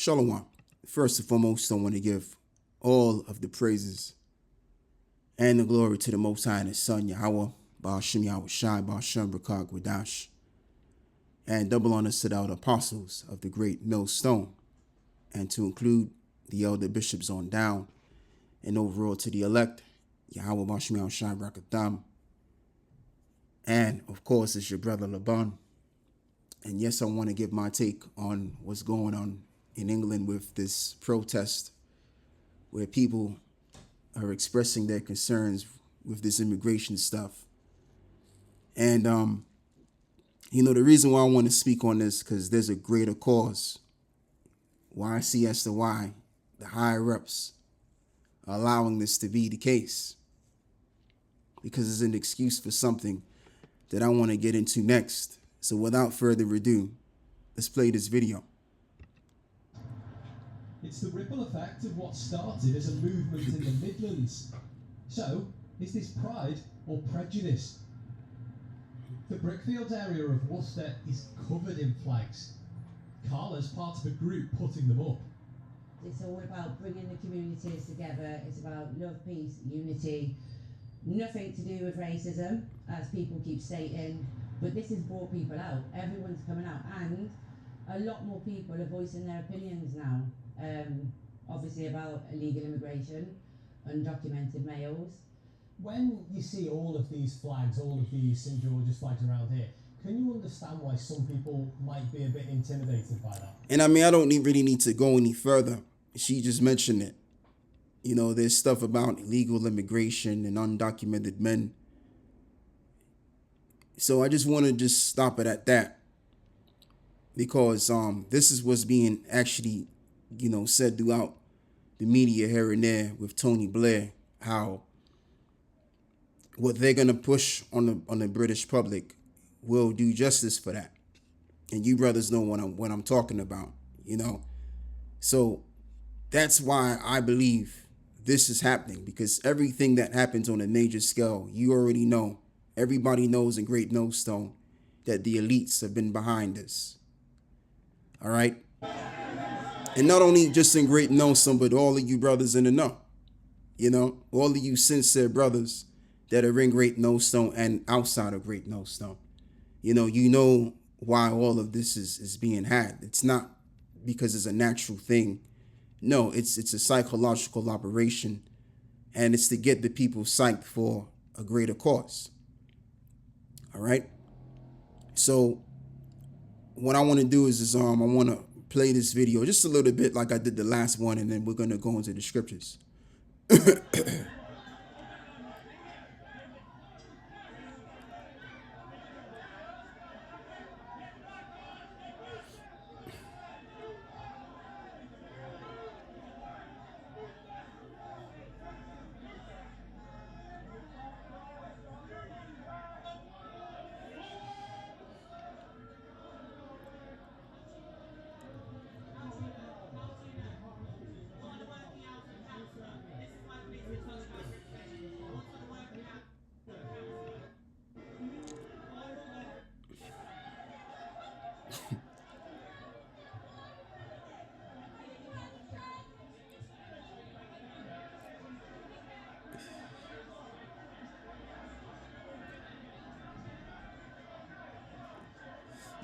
Shalom. First and foremost, I want to give all of the praises and the glory to the Most High and His Son, Yahweh, Ba'ashem Yahweh Shai, Ba'ashem Rakag Wadash, and double honors to the elder apostles of the great millstone, and to include the elder bishops on down, and overall to the elect, Yahweh, Ba'ashem Yahweh Shai, Rakatham, and of course, it's your brother Laban. And yes, I want to give my take on what's going on in England with this protest where people are expressing their concerns with this immigration stuff. And, the reason why I want to speak on this, because there's a greater cause why I see as to why the higher ups are allowing this to be the case, because it's an excuse for something that I want to get into next. So without further ado, let's play this video. It's the ripple effect of what started as a movement in the Midlands. So, is this pride or prejudice? The Brickfields area of Worcester is covered in flags. Carla's part of a group putting them up. It's all about bringing the communities together. It's about love, peace, unity. Nothing to do with racism, as people keep stating. But this has brought people out. Everyone's coming out, and a lot more people are voicing their opinions now. Obviously about illegal immigration, undocumented males. When you see all of these flags, all of these St George's flags around here, can you understand why some people might be a bit intimidated by that? And I don't really need to go any further. She just mentioned it. There's stuff about illegal immigration and undocumented men. So I just want to just stop it at that, because this is what's being actually, said throughout the media here and there with Tony Blair, how what they're gonna push on the British public will do justice for that, and you brothers know what I'm talking about, So that's why I believe this is happening, because everything that happens on a major scale, you already know. Everybody knows in Great Millstone that the elites have been behind this. All right? And not only just in Great Millstone, but all of you brothers in the know. All of you sincere brothers that are in Great Millstone and outside of Great Millstone. You know why all of this is being had. It's not because it's a natural thing. No, it's a psychological operation, and it's to get the people psyched for a greater cause. All right. So what I want to do is I want to play this video just a little bit like I did the last one, and then we're going to go into the scriptures.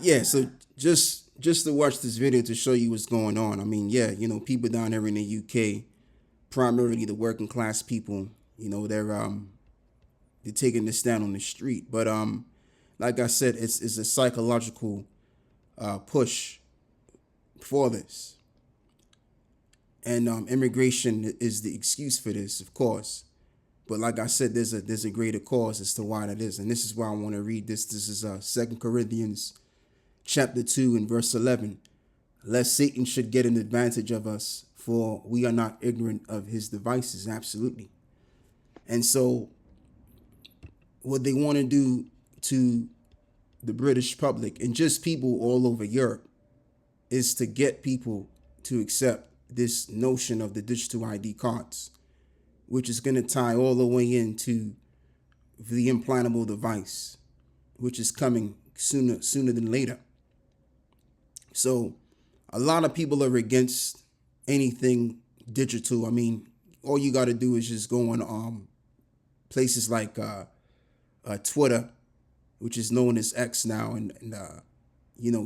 Yeah, so just to watch this video to show you what's going on. People down here in the UK, primarily the working class people, they're taking this stand on the street. But like I said, it's a psychological push for this. And immigration is the excuse for this, of course. But like I said, there's a greater cause as to why that is. And this is why I want to read this. This is 2 Corinthians chapter 2 and verse 11. Lest Satan should get an advantage of us, for we are not ignorant of his devices. Absolutely. And so what they want to do to the British public and just people all over Europe is to get people to accept this notion of the digital ID cards, which is going to tie all the way into the implantable device, which is coming sooner than later. So a lot of people are against anything digital. I mean, all you got to do is just go on places like Twitter, which is known as X now, and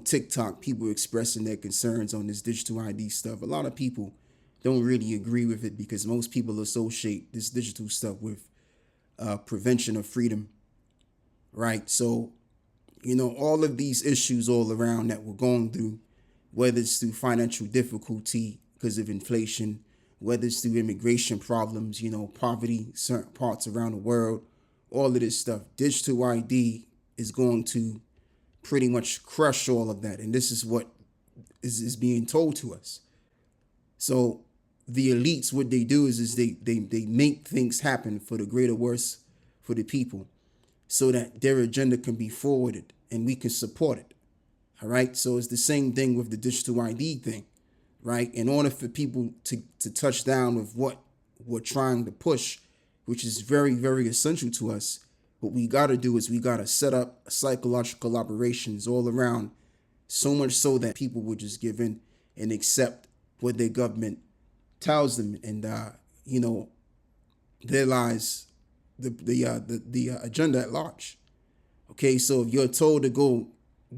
TikTok. People expressing their concerns on this digital ID stuff. A lot of people don't really agree with it because most people associate this digital stuff with prevention of freedom, right? So, all of these issues all around that we're going through, whether it's through financial difficulty because of inflation, whether it's through immigration problems, poverty, certain parts around the world, all of this stuff, digital ID is going to pretty much crush all of that. And this is what is being told to us. So the elites, what they do is they make things happen for the greater worse for the people so that their agenda can be forwarded and we can support it. All right. So it's the same thing with the digital ID thing, right? In order for people to touch down with what we're trying to push, which is very, very essential to us, what we got to do is we got to set up psychological operations all around, so much so that people will just give in and accept what their government tells them and, realize the agenda at large. Okay, so if you're told to go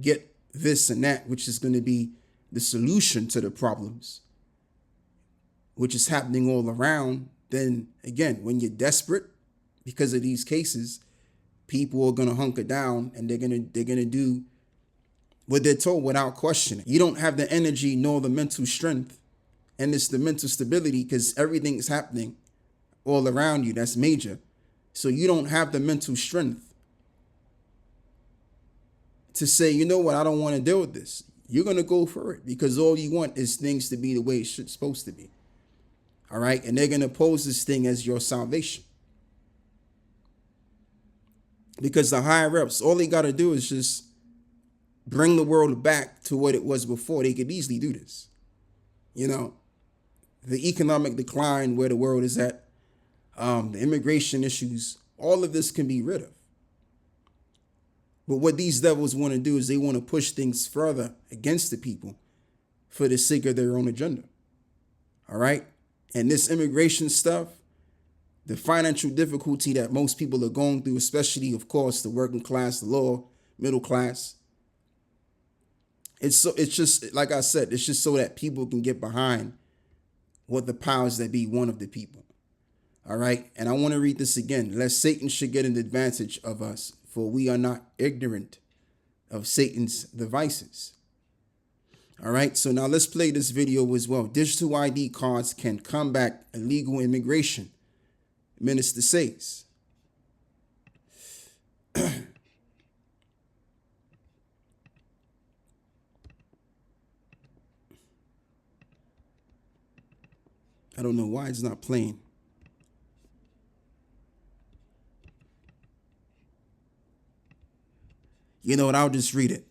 get this and that, which is going to be the solution to the problems, which is happening all around, then again, when you're desperate because of these cases, people are going to hunker down and they're going to do what they're told without questioning. You don't have the energy nor the mental strength, and it's the mental stability because everything is happening all around you. That's major. So you don't have the mental strength to say, you know what, I don't want to deal with this. You're going to go for it because all you want is things to be the way it's supposed to be. All right. And they're going to pose this thing as your salvation. Because the higher ups, all they got to do is just bring the world back to what it was before. They could easily do this. The economic decline where the world is at, the immigration issues, all of this can be rid of. But what these devils want to do is they want to push things further against the people for the sake of their own agenda. All right. And this immigration stuff, the financial difficulty that most people are going through, especially, of course, the working class, the lower middle class. It's just, like I said, it's just so that people can get behind what the powers that be want of the people. All right. And I want to read this again. Lest Satan should get an advantage of us, for we are not ignorant of Satan's devices. All right. So now let's play this video as well. Digital ID cards can combat illegal immigration, Minister says. I don't know why it's not playing. You know what? I'll just read it.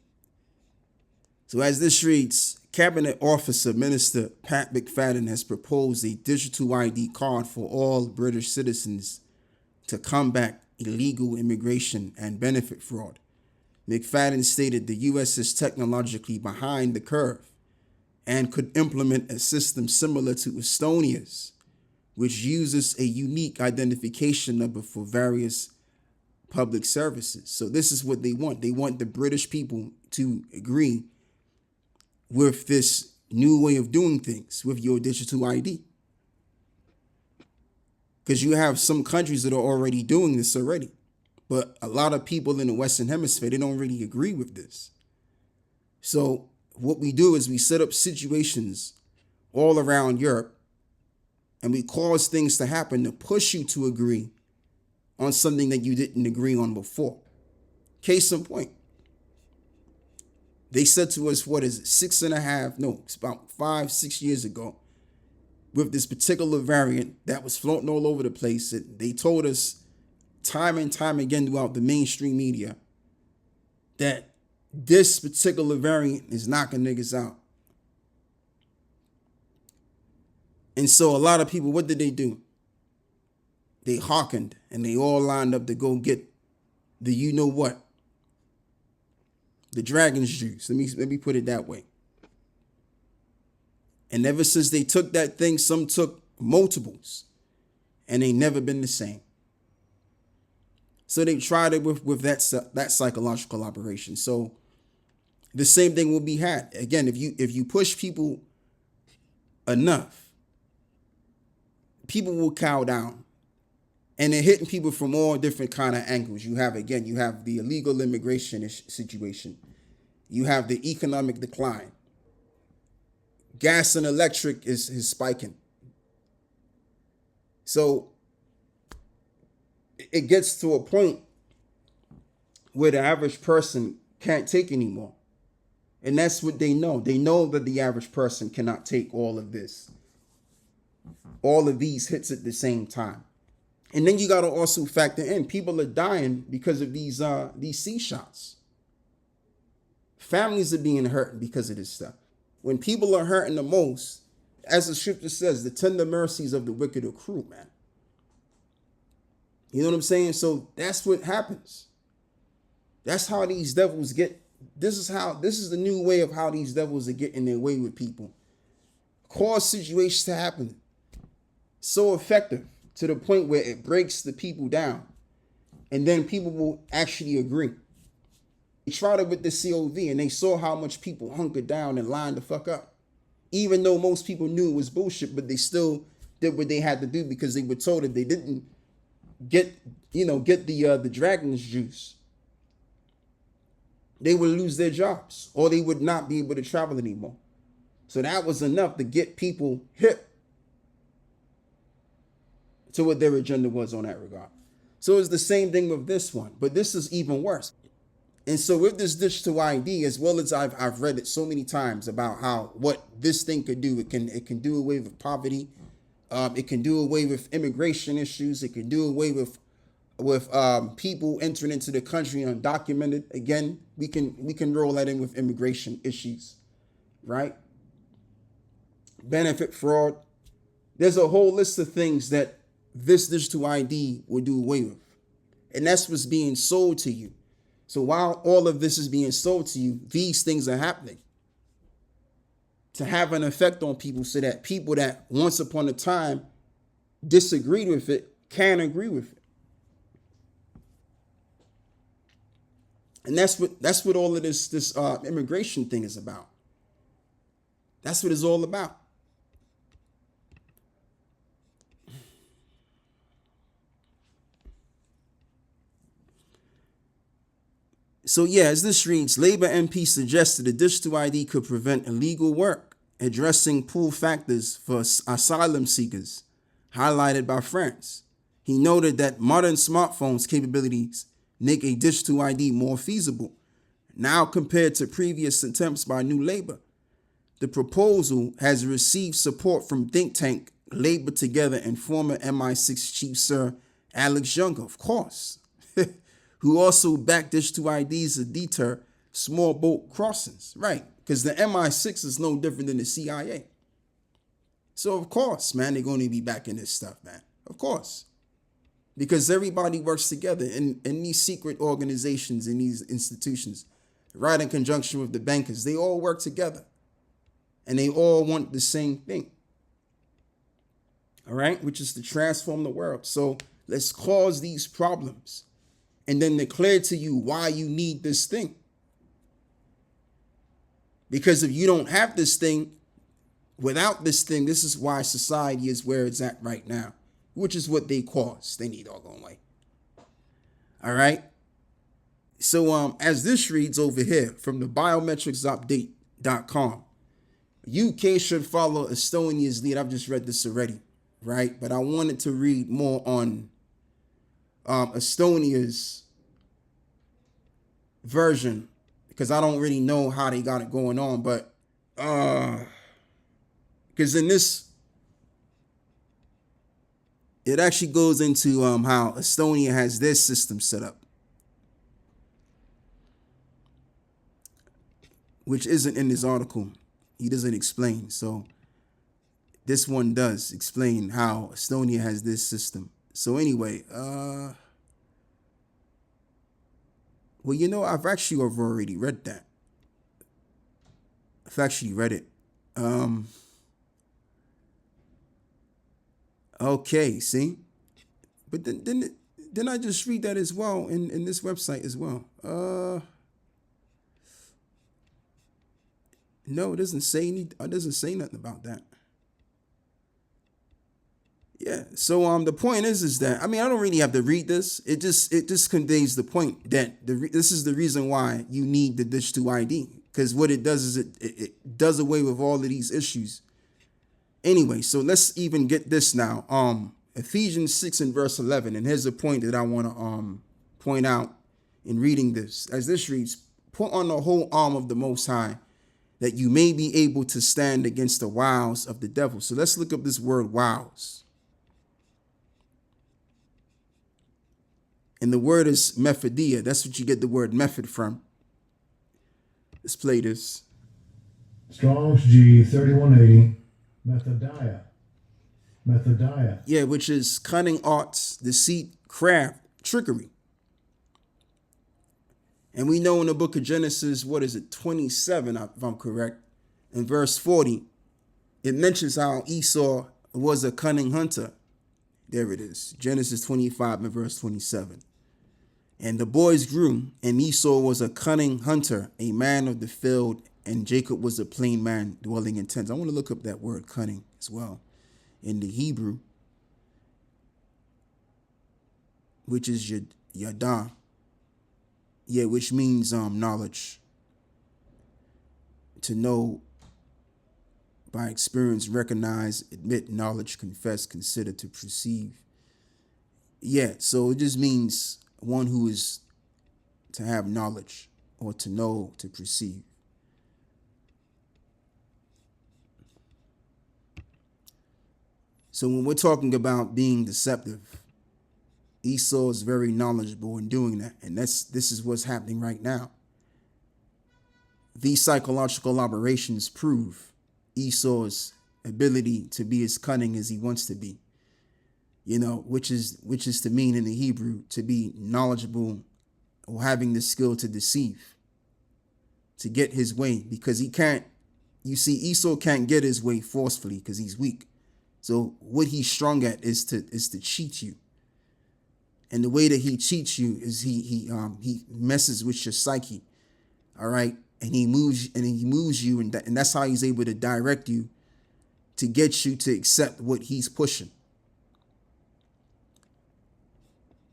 So as this reads, Cabinet Officer Minister Pat McFadden has proposed a digital ID card for all British citizens to combat illegal immigration and benefit fraud. McFadden stated the U.S. is technologically behind the curve and could implement a system similar to Estonia's, which uses a unique identification number for various public services. So this is what they want. They want the British people to agree with this new way of doing things with your digital ID. Because you have some countries that are already doing this already. But a lot of people in the Western Hemisphere, they don't really agree with this. So what we do is we set up situations all around Europe and we cause things to happen to push you to agree on something that you didn't agree on before. Case in point. They said to us, what is it, it's about 5-6 years ago, with this particular variant that was floating all over the place. They told us time and time again throughout the mainstream media that this particular variant is knocking niggas out. And so a lot of people, what did they do? They hearkened and they all lined up to go get the you know what? The dragon's juice. Let me put it that way. And ever since they took that thing, some took multiples, and they never been the same. So they tried it with that psychological operation. So the same thing will be had. Again, if you push people enough, people will cow down. And they're hitting people from all different kind of angles. You have the illegal immigration situation. You have the economic decline. Gas and electric is spiking. So it gets to a point where the average person can't take anymore. And that's what they know. They know that the average person cannot take all of this. All of these hits at the same time. And then you got to also factor in people are dying because of these C shots. Families are being hurt because of this stuff. When people are hurting the most, as the scripture says, the tender mercies of the wicked are cruel, man. You know what I'm saying? So that's what happens. That's how these devils get. This is the new way of how these devils are getting their way with people. Cause situations to happen. So effective to the point where it breaks the people down. And then people will actually agree. They tried it with the COV and they saw how much people hunkered down and lined the fuck up. Even though most people knew it was bullshit, but they still did what they had to do because they were told if they didn't get the dragon's juice, they would lose their jobs or they would not be able to travel anymore. So that was enough to get people hip to what their agenda was on that regard. So it's the same thing with this one, but this is even worse. And so with this digital ID, as well as I've read it so many times about what this thing could do, it can do away with poverty, it can do away with immigration issues, it can do away with people entering into the country undocumented. Again, we can roll that in with immigration issues, right? Benefit fraud. There's a whole list of things that this digital ID will do away with. And that's what's being sold to you. So while all of this is being sold to you, these things are happening to have an effect on people so that people that once upon a time disagreed with it can agree with it. And that's what all of this immigration thing is about. That's what it's all about. So yeah, as this reads, Labour MP suggested a digital ID could prevent illegal work, addressing pull factors for asylum seekers, highlighted by France. He noted that modern smartphones' capabilities make a digital ID more feasible, now compared to previous attempts by New Labour. The proposal has received support from think tank Labour Together and former MI6 Chief Sir Alex Younger, of course, who also backed digital IDs to deter small boat crossings, right? Because the MI6 is no different than the CIA. So of course, man, they're going to be backing this stuff, man. Of course. Because everybody works together in these secret organizations, in these institutions, right in conjunction with the bankers. They all work together. And they all want the same thing. All right? Which is to transform the world. So let's cause these problems and then declare to you why you need this thing. Because if you don't have this thing, without this thing, this is why society is where it's at right now, which is what they caused. They need all going away. All right. So as this reads over here from the biometricsupdate.com, UK should follow Estonia's lead. I've just read this already, right? But I wanted to read more on Estonia's version because I don't really know how they got it going on. But because in this, it actually goes into how Estonia has their system set up, which isn't in this article. He doesn't explain. So this one does explain how Estonia has this system. So anyway, well, you know, I've already read that. I've actually read it. Okay, see? But then I just read that as well in this website as well. No, it doesn't say nothing about that. Yeah. So the point is that I mean I don't really have to read this. It just conveys the point that this is the reason why you need the digital ID, because what it does is it does away with all of these issues. Anyway, so let's even get this now. Ephesians 6 and verse 11, and here's a point that I want to point out in reading this. As this reads, put on the whole arm of the Most High, that you may be able to stand against the wiles of the devil. So let's look up this word wiles. And the word is methodia. That's what you get the word method from. Let's play this. Strong's G 3180, methodia. Methodia. Yeah, which is cunning arts, deceit, craft, trickery. And we know in the book of Genesis, 27, if I'm correct, in verse 40, it mentions how Esau was a cunning hunter. There it is, Genesis 25 and verse 27. And the boys grew, and Esau was a cunning hunter, a man of the field, and Jacob was a plain man dwelling in tents. I want to look up that word cunning as well in the Hebrew, which is yada. Yeah, which means knowledge. To know, by experience, recognize, admit, knowledge, confess, consider, to perceive. Yeah, so it just means one who is to have knowledge, or to know, to perceive. So when we're talking about being deceptive, Esau is very knowledgeable in doing that. And this is what's happening right now. These psychological operations prove Esau's ability to be as cunning as he wants to be. You know, which is to mean in the Hebrew to be knowledgeable or having the skill to deceive, to get his way, because he can't, you see, Esau can't get his way forcefully because he's weak. So what he's strong at is to cheat you. And the way that he cheats you is he messes with your psyche. All right. And he moves you, and that's how he's able to direct you to get you to accept what he's pushing.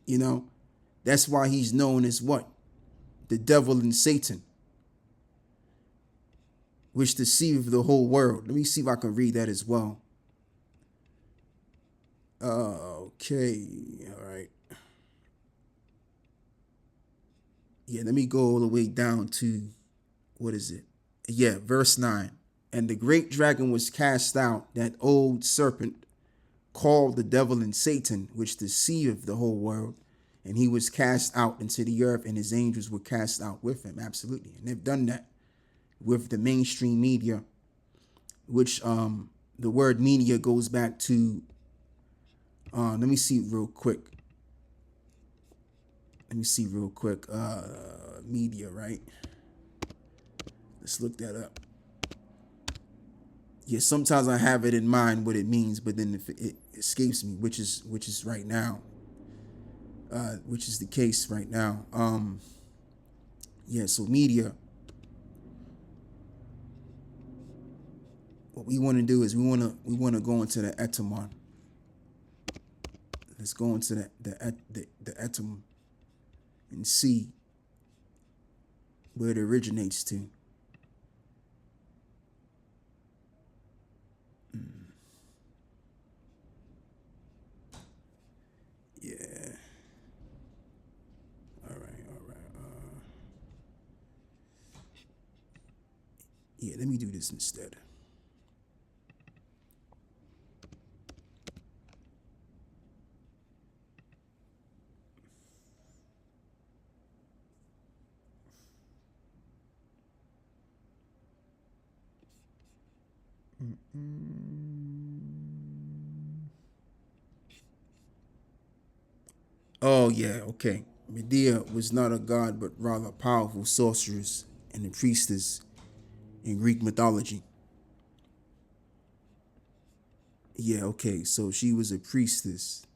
You know, that's why he's known as what? The devil and Satan, which deceived the whole world. Let me see if I can read that as well. Okay. All right. Yeah, let me go all the way down to, what is it? Yeah, verse 9. And the great dragon was cast out, that old serpent, called the devil and Satan, which deceiveth the whole world. And he was cast out into the earth, and his angels were cast out with him. Absolutely. And they've done that with the mainstream media, which the word media goes back to, let me see real quick. Media, right? Let's look that up. Yeah, sometimes I have it in mind what it means, but then if it escapes me, which is right now, which is the case right now. Yeah, so media. What we want to do is we want to go into the etymon. Let's go into the etymon and see where it originates to. Yeah. All right. Yeah, let me do this instead. Oh, yeah, okay. Medea was not a god, but rather a powerful sorceress and a priestess in Greek mythology. Yeah, okay. So she was a priestess,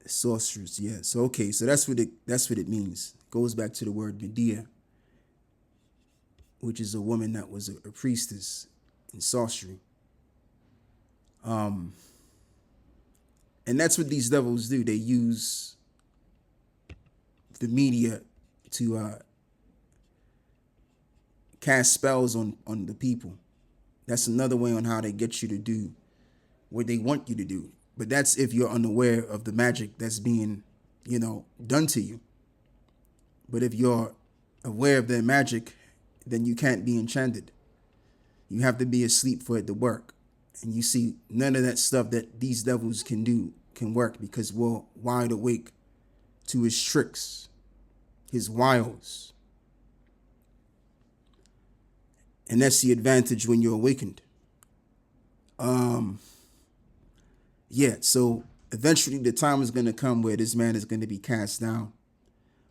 a sorceress. Yeah. So okay. So that's what it means. Goes back to the word Medea, which is a woman that was a priestess in sorcery. And that's what these devils do. They use the media to cast spells on the people. That's another way on how they get you to do what they want you to do. But that's if you're unaware of the magic that's being, done to you. But if you're aware of their magic, then you can't be enchanted. You have to be asleep for it to work. And you see, none of that stuff that these devils can do can work because we're wide awake to his tricks, his wiles. And that's the advantage when you're awakened. Yeah, so eventually the time is going to come where this man is going to be cast down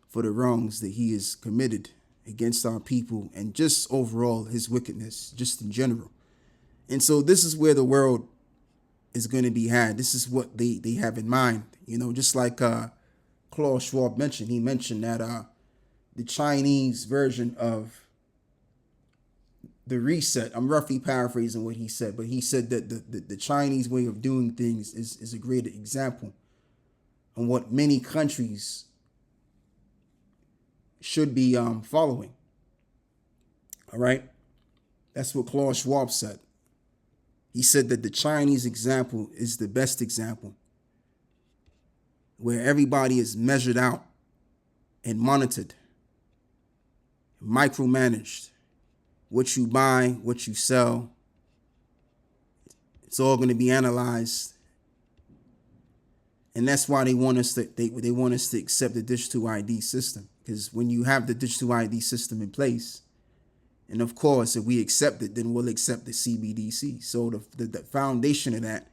for the wrongs that he has committed against our people and just overall his wickedness, just in general. And so this is where the world is going to be had. This is what they have in mind. Just like Klaus Schwab mentioned. He mentioned that the Chinese version of the reset, I'm roughly paraphrasing what he said, but he said that the Chinese way of doing things is a great example on what many countries should be following. All right? That's what Klaus Schwab said. He said that the Chinese example is the best example, where everybody is measured out and monitored, micromanaged. What you buy, what you sell, it's all going to be analyzed. And that's why they want us to they want us to accept the digital ID system. Because when you have the digital ID system in place, and of course, if we accept it, then we'll accept the CBDC. So the foundation of that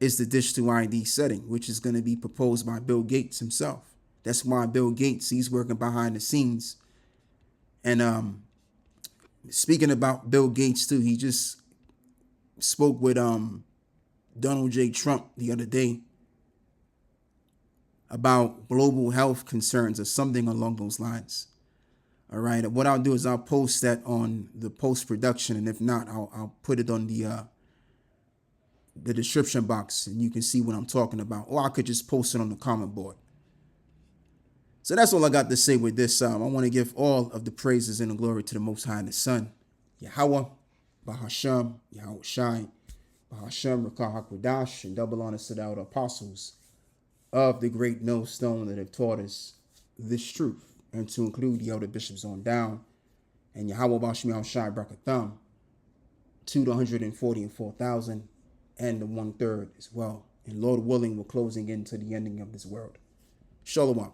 is the digital ID setting, which is going to be proposed by Bill Gates himself. That's why Bill Gates, he's working behind the scenes. And speaking about Bill Gates too, he just spoke with Donald J. Trump the other day about global health concerns or something along those lines. All right. What I'll do is I'll post that on the post-production, and if not, I'll put it on the description box, and you can see what I'm talking about. Or I could just post it on the comment board. So that's all I got to say with this. I want to give all of the praises and the glory to the Most High and the Son, Yahweh, Bahasham, Yahweh Shai, Bahasham, Rakah HaKodash, and double honors to the outer apostles of the great millstone that have taught us this truth, and to include the elder bishops on down, and Yahweh Bashmi Shai Brakatham, to the 144,000 and the 1/3 as well. And Lord willing, we're closing into the ending of this world. Shalom.